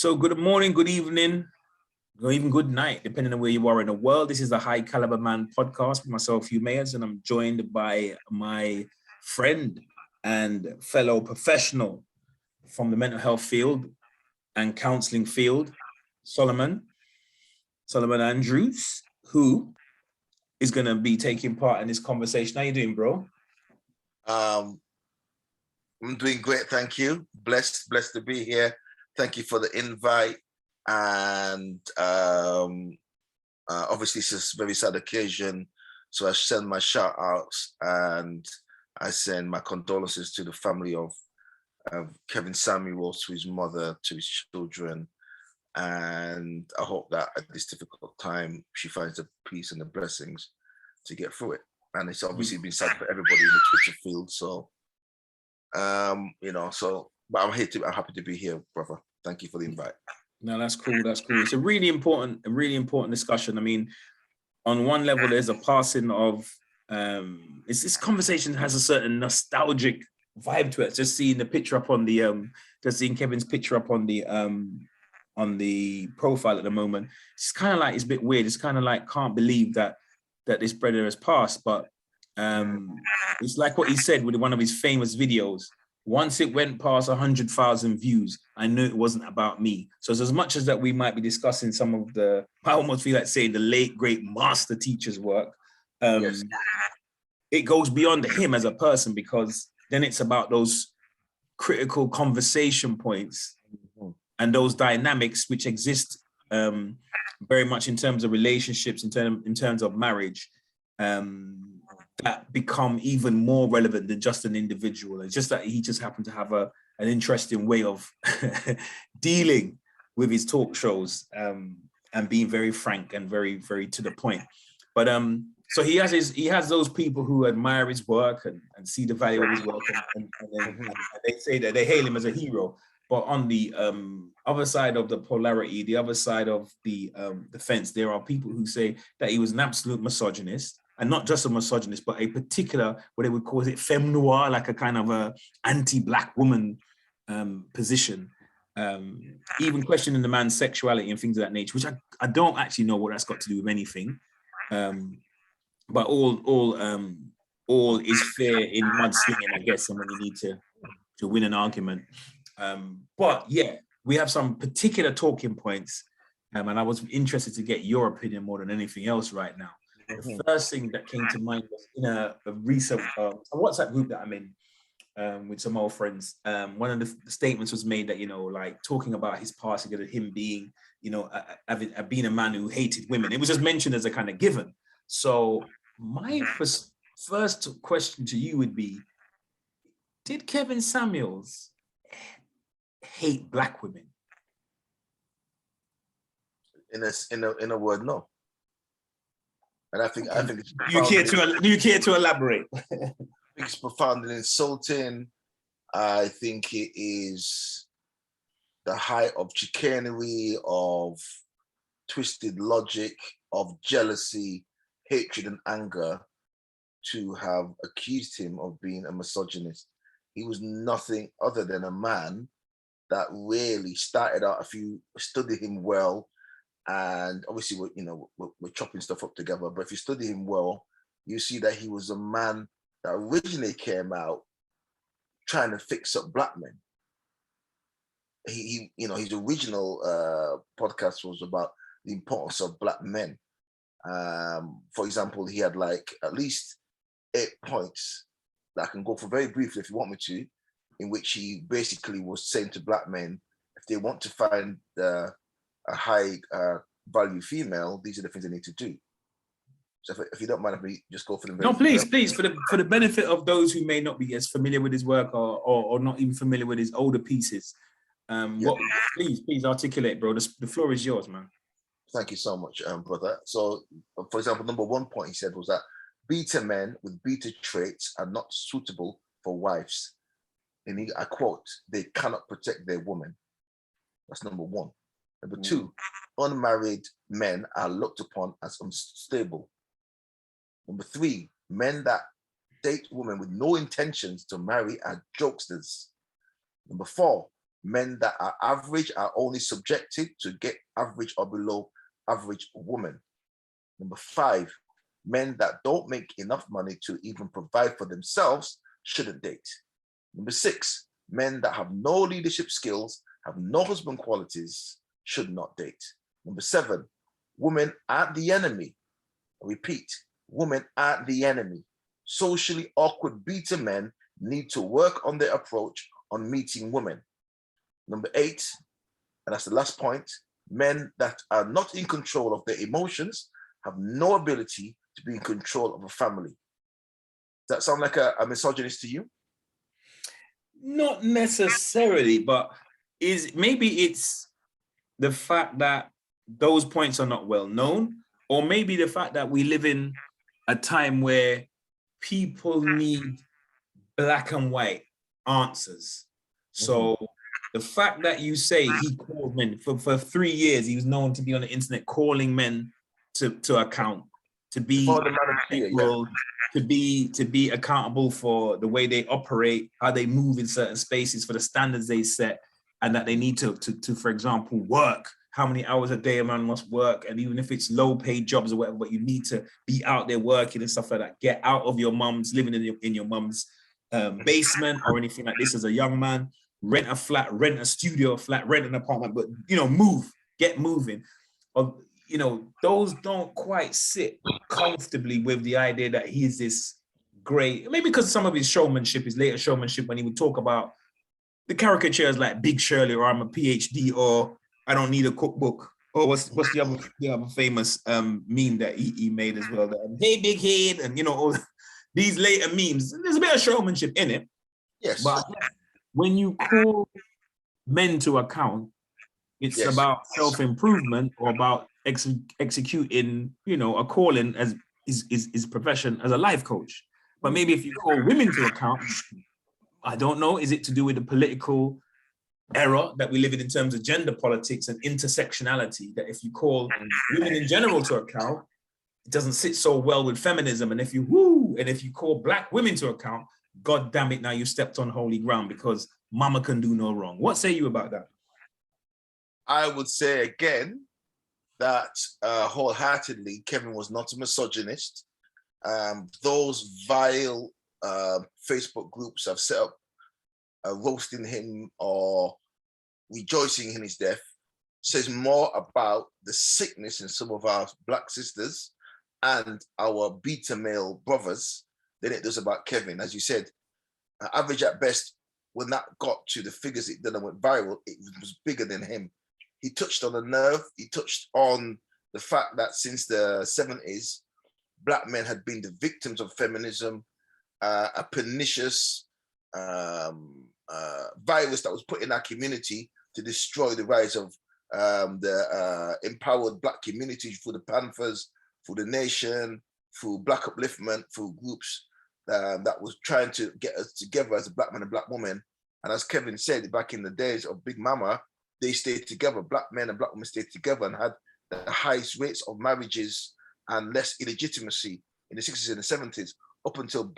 So good morning, good evening, or even good night, depending on where you are in the world. This is the High Calibre Man podcast with myself, Hugh, and I'm joined by my friend and fellow professional from the mental health field and counseling field, Solomon Andrews, who is going to be taking part in this conversation. How you doing, bro? I'm doing great, thank you. Blessed to be here. Thank you for the invite. And obviously, it's a very sad occasion. So I send my shout outs and I send my condolences to the family of Kevin Samuels, to his mother, to his children. And I hope that at this difficult time, she finds the peace and the blessings to get through it. And it's obviously been sad for everybody in the Twitter field. So, but I'm happy to be here, brother. Thank you for the invite. No, that's cool. That's cool. It's a really important discussion. I mean, on one level, there's a passing of this conversation has a certain nostalgic vibe to it. Just seeing the picture up on the just seeing Kevin's picture up on the profile at the moment. It's kind of like, it's a bit weird. It's kind of like, can't believe that this brother has passed. But it's like what he said with one of his famous videos. Once it went past 100,000 views, I knew it wasn't about me. So it's as much as that we might be discussing some of the, I almost feel like saying the late, great master teacher's work, Yes. It goes beyond him as a person, because then it's about those critical conversation points and those dynamics which exist very much in terms of relationships, in terms of marriage, that become even more relevant than just an individual. It's just that he just happened to have an interesting way of dealing with his talk shows and being very frank and very, very to the point. But so he has those people who admire his work and see the value of his work, and they say that they hail him as a hero. But on the other side of the polarity, the other side of the fence, there are people who say that he was an absolute misogynist. And not just a misogynist, but a particular, what they would call it, femme noir, like a kind of a anti-Black woman position, even questioning the man's sexuality and things of that nature, which I don't actually know what that's got to do with anything. But all is fair in mudslinging, I guess, and when you need to win an argument. But yeah, we have some particular talking points, and I was interested to get your opinion more than anything else right now. The first thing that came to mind was in a recent a WhatsApp group that I'm in with some old friends. One of the statements was made that, like talking about his past, him being, being a man who hated women. It was just mentioned as a kind of given. So my first question to you would be, did Kevin Samuels hate Black women? In a word, no. And I think it's you care to elaborate. I think it's profound and insulting. I think it is the height of chicanery, of twisted logic, of jealousy, hatred, and anger to have accused him of being a misogynist. He was nothing other than a man that really started out, if you study him well, and obviously we're chopping stuff up together, but if you study him well, you see that he was a man that originally came out trying to fix up Black men. He his original podcast was about the importance of Black men. For example, he had like at least 8 points that I can go for very briefly if you want me to, in which he basically was saying to Black men, if they want to find a high value female, these are the things they need to do. So if you don't mind, if we just go for them. No, please, for the benefit of those who may not be as familiar with his work or not even familiar with his older pieces, please articulate, bro. The floor is yours, man. Thank you so much, brother. So, for example, number 1 point he said was that beta men with beta traits are not suitable for wives. And I quote, they cannot protect their woman. That's number 1. Number 2, unmarried men are looked upon as unstable. Number 3, men that date women with no intentions to marry are jokesters. Number 4, men that are average are only subjected to get average or below average women. Number 5, men that don't make enough money to even provide for themselves shouldn't date. Number 6, men that have no leadership skills, have no husband qualities, should not date. Number 7, women aren't the enemy. I repeat, women aren't the enemy. Socially awkward beta men need to work on their approach on meeting women. Number 8, and that's the last point, men that are not in control of their emotions have no ability to be in control of a family. Does that sound like a misogynist to you? Not necessarily, but maybe it's the fact that those points are not well known, or maybe the fact that we live in a time where people need black and white answers. So the fact that you say he called men for 3 years, he was known to be on the internet calling men to account, to be equal, to be accountable for the way they operate, how they move in certain spaces, for the standards they set, and that they need to for example, work, how many hours a day a man must work, and even if it's low paid jobs or whatever, but you need to be out there working and stuff like that. Get out of your mum's, living in your mum's basement or anything like this as a young man. Rent a flat, rent a studio flat, rent an apartment, but move, get moving. Or those don't quite sit comfortably with the idea that he's this great, maybe because some of his showmanship, his later showmanship, when he would talk about the caricatures like Big Shirley, or I'm a PhD, or I don't need a cookbook, or what's the other famous meme that he made as well, that, hey big head, and all these later memes. There's a bit of showmanship in it. Yes. But when you call men to account, it's about self-improvement, or about executing, a calling as his profession as a life coach. But maybe if you call women to account, I don't know, is it to do with the political era that we live in terms of gender politics and intersectionality, that if you call women in general to account, it doesn't sit so well with feminism. And if you call black women to account, God damn it, now you stepped on holy ground, because mama can do no wrong. What say you about that? I would say again that wholeheartedly, Kevin was not a misogynist. Those vile Facebook groups have set up roasting him or rejoicing in his death says more about the sickness in some of our black sisters and our beta male brothers than it does about Kevin. As you said, average at best, when that got to the figures it did and went viral, it was bigger than him. He touched on a nerve. He touched on the fact that since the 70s, black men had been the victims of feminism, a pernicious virus that was put in our community to destroy the rise of the empowered black community through the Panthers, through the Nation, through black upliftment, through groups that was trying to get us together as a black man and black woman. And as Kevin said, back in the days of Big Mama, they stayed together. Black men and black women stayed together and had the highest rates of marriages and less illegitimacy in the 60s and the 70s, up until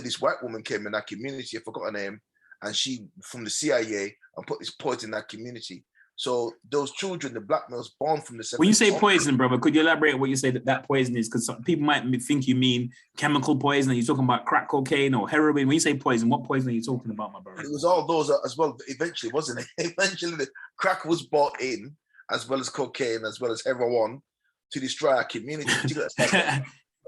this white woman came in our community, I forgot her name, and she from the CIA, and put this poison in that community. So those children, the black males born from the 70s. When you say poison, brother, could you elaborate what you say that poison is? Because some people might think you mean chemical poison. Are you talking about crack cocaine or heroin? When you say poison, what poison are you talking about, my brother? It was all those as well, eventually, wasn't it? Eventually, the crack was brought in, as well as cocaine, as well as heroin, to destroy our community.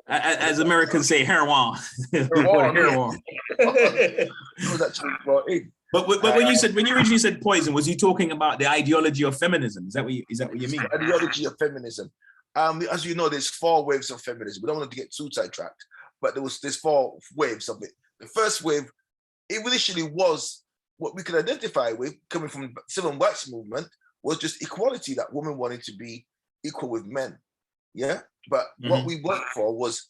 As Americans say, heroin. Heroin. It was actually brought in. But when you originally said poison, was you talking about the ideology of feminism? Is that what you mean? Ideology of feminism. As you know, there's 4 waves of feminism. We don't want to get too sidetracked, but there's 4 waves of it. The first wave, it initially was what we could identify with, coming from the civil rights movement, was just equality, that women wanted to be equal with men. Yeah, but what we worked for was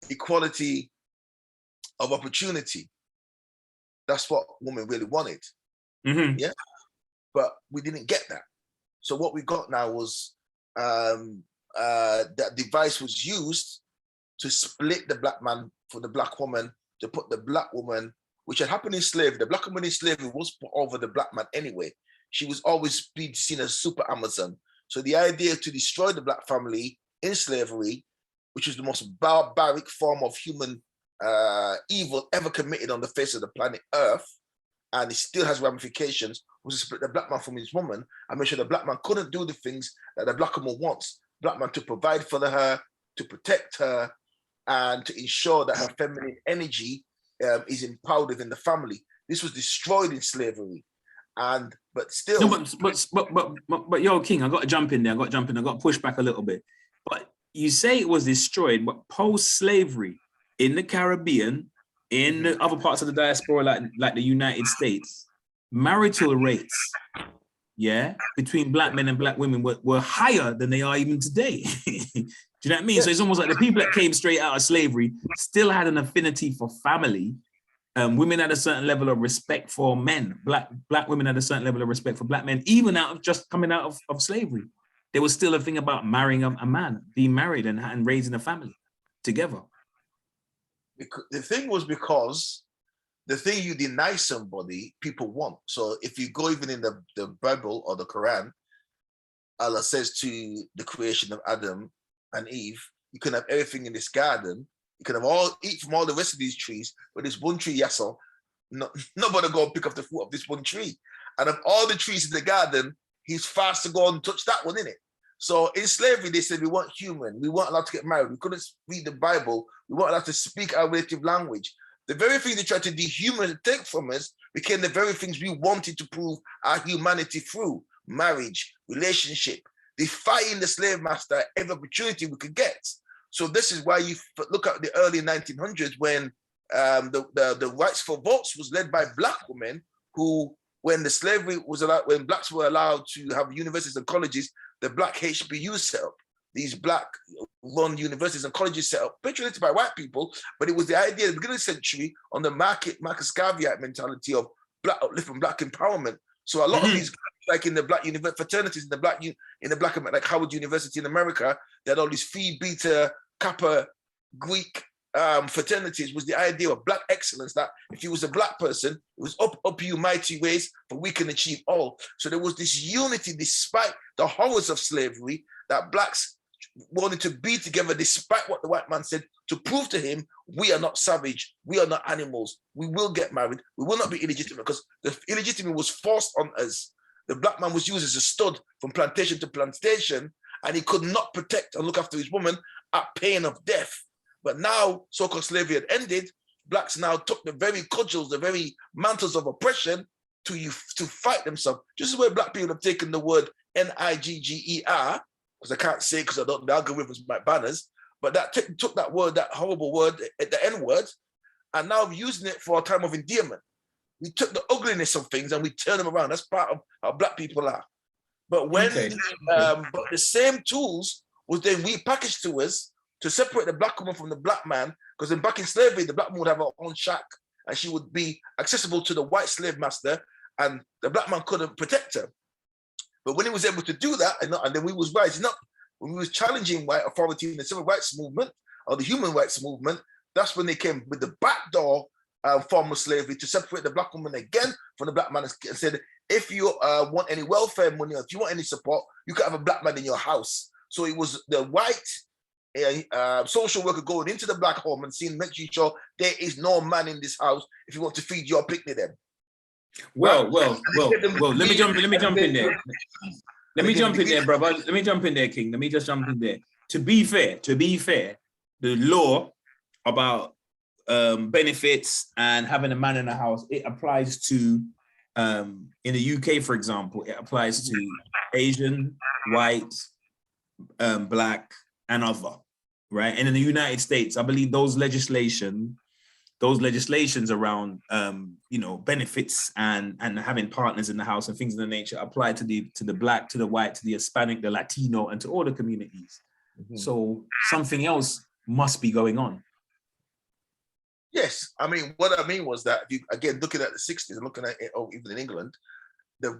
equality of opportunity. That's what women really wanted. Yeah, but we didn't get that. So what we got now was that device was used to split the black man for the black woman, to put the black woman which had happened in slavery. The black woman in slavery was put over the black man anyway. She was always being seen as super Amazon. So the idea to destroy the black family in slavery, which is the most barbaric form of human evil ever committed on the face of the planet Earth, and it still has ramifications, was to split the black man from his woman and make sure the black man couldn't do the things that the black woman wants. Black man to provide for her, to protect her, and to ensure that her feminine energy is empowered within the family. This was destroyed in slavery. But still, but yo, King, I got to jump in there. I got to push back a little bit. But you say it was destroyed, but post-slavery in the Caribbean, in the other parts of the diaspora, like the United States, marital rates, between black men and black women were higher than they are even today. Do you know what I mean? So it's almost like the people that came straight out of slavery still had an affinity for family. Women had a certain level of respect for men. Black women had a certain level of respect for black men, even out of just coming out of slavery. There was still a thing about marrying a man, being married and raising a family together. The thing was because the thing you deny somebody, people want. So if you go even in the Bible or the Quran, Allah says to the creation of Adam and Eve, you can have everything in this garden. You can have eat from all the rest of these trees, but this one tree, Yassel, nobody go and pick up the fruit of this one tree. And of all the trees in the garden, he's fast to go and touch that one, innit? So in slavery, they said we weren't human. We weren't allowed to get married. We couldn't read the Bible. We weren't allowed to speak our native language. The very thing they tried to dehumanize and take from us became the very things we wanted to prove our humanity through: marriage, relationship, defying the slave master every opportunity we could get. So this is why you look at the early 1900s when the rights for votes was led by black women who, when the slavery was allowed, when blacks were allowed to have universities and colleges, the black HBU set up. These black run universities and colleges set up, patronized by white people, but it was the idea at the beginning of the century on the Marcus Garvey mentality of black upliftment, black empowerment. So a lot of these, like in the black fraternities, in the black, like Howard University in America, they had all these Phi Beta Kappa Greek fraternities, was the idea of black excellence, that if you was a black person, it was up you mighty ways, for we can achieve all. So there was this unity despite the horrors of slavery, that blacks wanted to be together despite what the white man said, to prove to him, we are not savage, we are not animals, we will get married, we will not be illegitimate, because the illegitimate was forced on us. The black man was used as a stud from plantation to plantation, and he could not protect and look after his woman at pain of death. But now so-called slavery had ended, blacks now took the very cudgels, the very mantles of oppression to fight themselves. Just as where black people have taken the word Nigger, because I can't say because I don't, the algorithms might ban us, but that took that word, that horrible word, the N-word, and now using it for a time of endearment. We took the ugliness of things and we turn them around. That's part of how black people are. But when, but the same tools was then repackaged to us to separate the black woman from the black man, because then back in slavery, the black woman would have her own shack and she would be accessible to the white slave master, and the black man couldn't protect her. But when he was able to do that, and then we was rising up, when we was challenging white authority in the civil rights movement or the human rights movement, that's when they came with the backdoor form of slavery to separate the black woman again from the black man, and said, if you want any welfare money, or if you want any support, you can have a black man in your house. So it was the white social worker going into the black home and seeing, making sure there is no man in this house if you want to feed your picnic then. Well, let me jump in there. Let me jump in there, brother. Let me jump in there, King. Let me just jump in there. To be fair, the law about benefits and having a man in the house, it applies to, in the UK, for example, it applies to Asian, white, black, and other, right? And in the United States, I believe those legislations around benefits and having partners in the house and things of the nature apply to the black, to the white, to the Hispanic, the Latino, and to all the communities. So something else must be going on. Yes, I mean, what I mean was that, again, looking at the 60s and looking at it, or even in England, the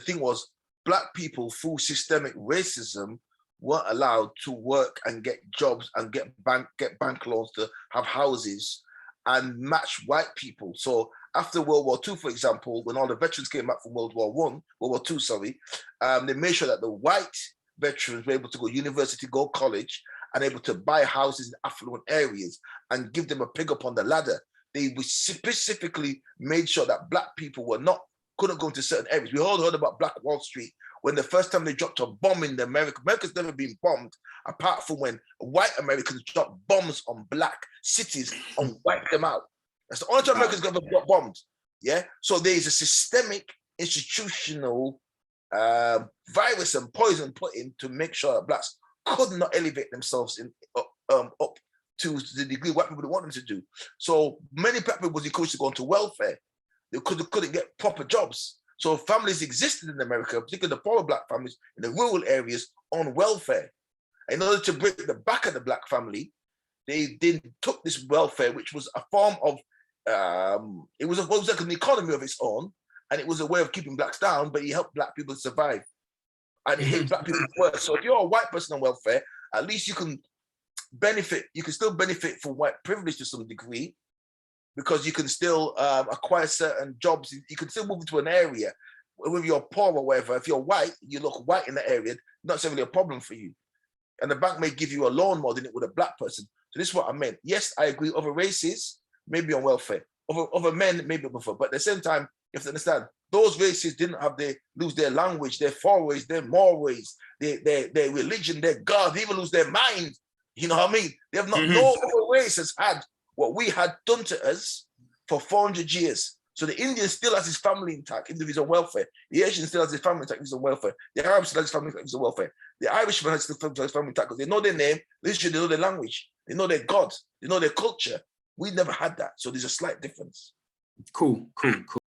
thing was, black people through systemic racism weren't allowed to work and get jobs and get bank loans to have houses. and match white people. So after World War II, for example, when all the veterans came back from World War II, sorry, they made sure that the white veterans were able to go university, go college, and able to buy houses in affluent areas and give them a peg up on the ladder. They specifically made sure that black people couldn't go into certain areas. We all heard about Black Wall Street when the first time they dropped a bomb in America. America's never been bombed apart from when white Americans dropped bombs on black cities and wiped them out. That's the only time America's ever got bombed. Yeah. So there is a systemic, institutional virus and poison put in to make sure that blacks could not elevate themselves up to the degree white people want them to do. So many black people was encouraged to go into welfare. They couldn't get proper jobs. So families existed in America, particularly the poorer black families in the rural areas, on welfare. In order to break the back of the black family, they then took this welfare, which was a form of, it was like an economy of its own, and it was a way of keeping blacks down, but it helped black people survive. And it hit black people worse. So if you're a white person on welfare, at least you can still benefit from white privilege to some degree, because you can still acquire certain jobs. You can still move into an area, whether you're poor or whatever. If you're white, you look white in that area, not necessarily a problem for you. And the bank may give you a loan more than it would a black person. So this is what I meant. Yes, I agree. Other races may be on welfare. Other men may be on welfare. But at the same time, you have to understand, those races didn't lose their language, their forays, their mores, their religion, their God. They even lose their mind. You know what I mean? They have not, no other race has had what we had done to us for 400 years. So the Indian still has his family intact, even if he's on welfare. The Asian still has his family intact, if he's on welfare. The Arab still has his family intact, if he's on welfare. The Irishman has his family intact, because they know their name, literally they know their language, they know their God, they know their culture. We never had that. So there's a slight difference. Cool.